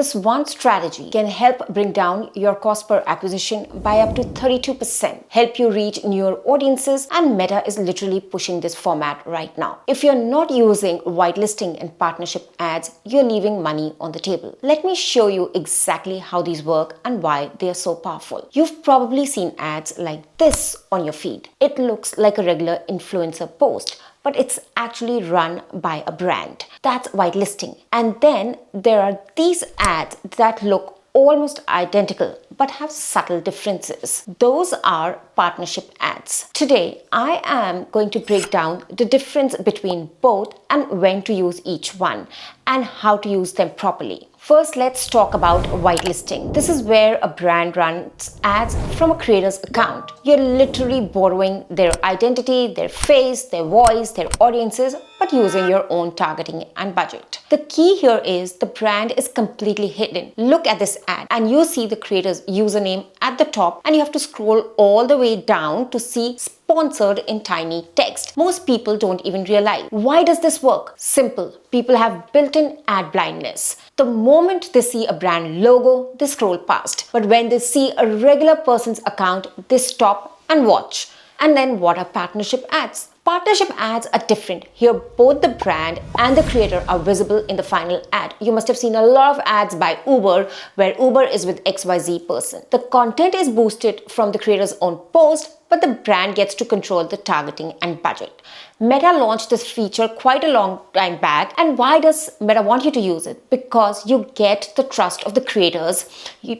This one strategy can help bring down your cost per acquisition by up to 32%, help you reach newer audiences, and Meta is literally pushing this format right now. If you're not using whitelisting and partnership ads, you're leaving money on the table. Let me show you exactly how these work and why they are so powerful. You've probably seen ads like this on your feed. It looks like a regular influencer post, but it's actually run by a brand. That's whitelisting. And then there are these ads that look almost identical but have subtle differences. Those are partnership ads. Today, I am going to break down the difference between both and when to use each one and how to use them properly. First, let's talk about whitelisting. This is where a brand runs ads from a creator's account. You're literally borrowing their identity, their face, their voice, their audiences, but using your own targeting and budget. The key here is the brand is completely hidden. Look at this ad and you see the creator's username at the top, and you have to scroll all the way down to see sponsored in tiny text. Most people don't even realize. Why does this work? Simple. People have built-in ad blindness. The moment they see a brand logo, they scroll past. But when they see a regular person's account, they stop and watch. And then what are partnership ads? Partnership ads are different. Here, both the brand and the creator are visible in the final ad. You must have seen a lot of ads by Uber where Uber is with XYZ person. The content is boosted from the creator's own post, but the brand gets to control the targeting and budget. Meta launched this feature quite a long time back. And why does Meta want you to use it? Because you get the trust of the creators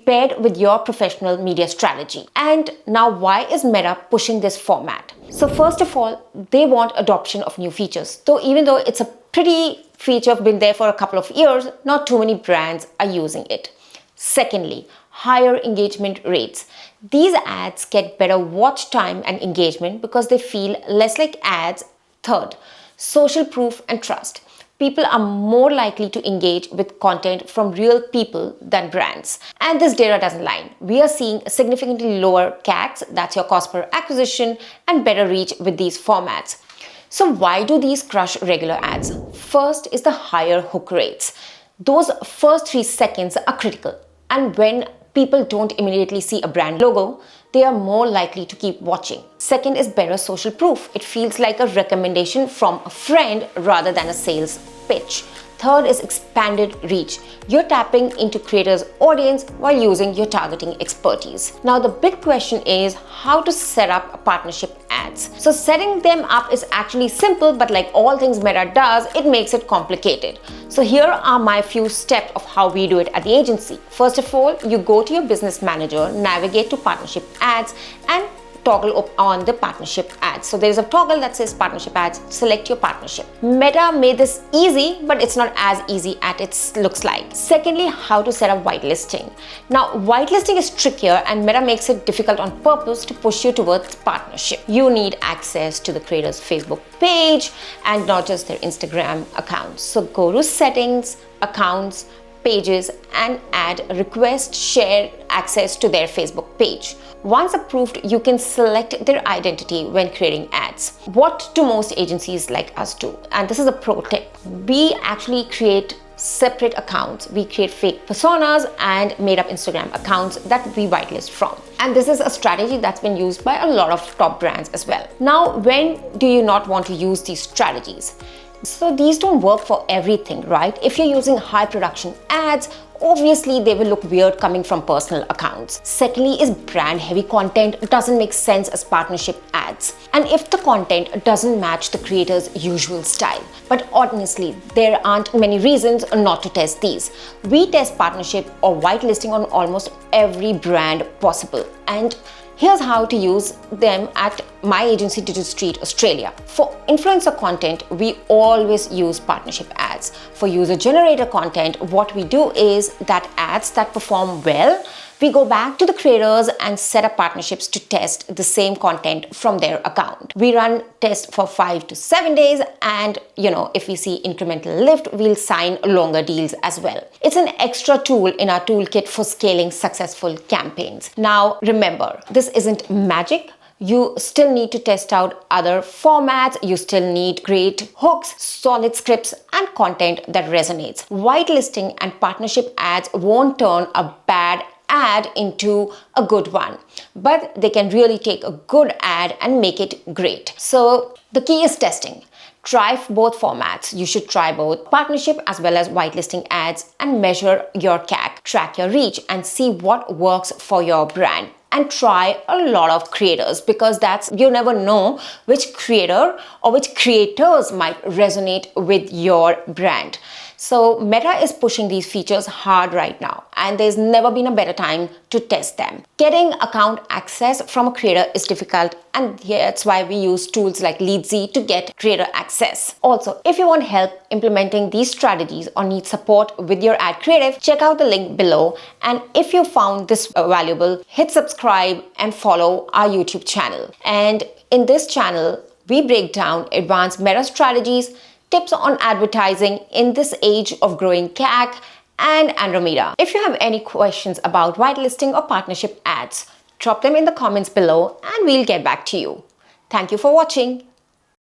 paired with your professional media strategy. And now why is Meta pushing this format? So first of all, they want adoption of new features. Even though it's a pretty feature, been there for a couple of years, not too many brands are using it. Secondly, higher engagement rates. These ads get better watch time and engagement because they feel less like ads. Third, social proof and trust. People are more likely to engage with content from real people than brands. And this data doesn't lie. We are seeing significantly lower CACs, that's your cost per acquisition, and better reach with these formats. So why do these crush regular ads? First is the higher hook rates. Those first 3 seconds are critical. And when people don't immediately see a brand logo, they are more likely to keep watching. Second is better social proof. It feels like a recommendation from a friend rather than a sales pitch. Third is expanded reach. You're tapping into creators' audience while using your targeting expertise. Now the big question is how to set up partnership ads. So setting them up is actually simple, but like all things Meta does, it makes it complicated. So here are my few steps of how we do it at the agency. First of all, you go to your business manager, navigate to partnership ads, and toggle on the partnership ads. So there's a toggle that says partnership ads, select your partnership. Meta made this easy, but it's not as easy as it looks like. Secondly, how to set up whitelisting. Now, whitelisting is trickier and Meta makes it difficult on purpose to push you towards partnership. You need access to the creator's Facebook page and not just their Instagram account. So go to settings, accounts, pages, and add request share access to their Facebook page. Once approved, you can select their identity when creating ads. What do most agencies like us do? And this is a pro tip. We actually create separate accounts. We create fake personas and made up Instagram accounts that we whitelist from. And this is a strategy that's been used by a lot of top brands as well. Now, when do you not want to use these strategies? So these don't work for everything, right? If you're using high production ads, obviously they will look weird coming from personal accounts. Secondly is brand heavy content doesn't make sense as partnership ads. And if the content doesn't match the creator's usual style. But honestly, there aren't many reasons not to test these. We test partnership or whitelisting on almost every brand possible. And here's how to use them at my agency, Digital Street Australia. For influencer content, we always use partnership ads. For user-generated content, what we do is that ads that perform well, we go back to the creators and set up partnerships to test the same content from their account. We run tests for 5 to 7 days, and if we see incremental lift, we'll sign longer deals as well. It's an extra tool in our toolkit for scaling successful campaigns. Now remember, this isn't magic. You still need to test out other formats. You still need great hooks, solid scripts, and content that resonates. Whitelisting and partnership ads won't turn a bad ad into a good one, but they can really take a good ad and make it great. So the key is testing. Try both formats. You should try both partnership as well as whitelisting ads and measure your CAC, track your reach, and see what works for your brand. And try a lot of creators, because you never know which creator or which creators might resonate with your brand. So Meta is pushing these features hard right now, and there's never been a better time to test them. Getting account access from a creator is difficult, and that's why we use tools like Leadsy to get creator access. Also, if you want help implementing these strategies or need support with your ad creative, check out the link below. And if you found this valuable, hit subscribe and follow our YouTube channel. And in this channel, we break down advanced meta strategies, tips on advertising in this age of growing CAC and Andromeda. If you have any questions about whitelisting or partnership ads, drop them in the comments below and we'll get back to you. Thank you for watching.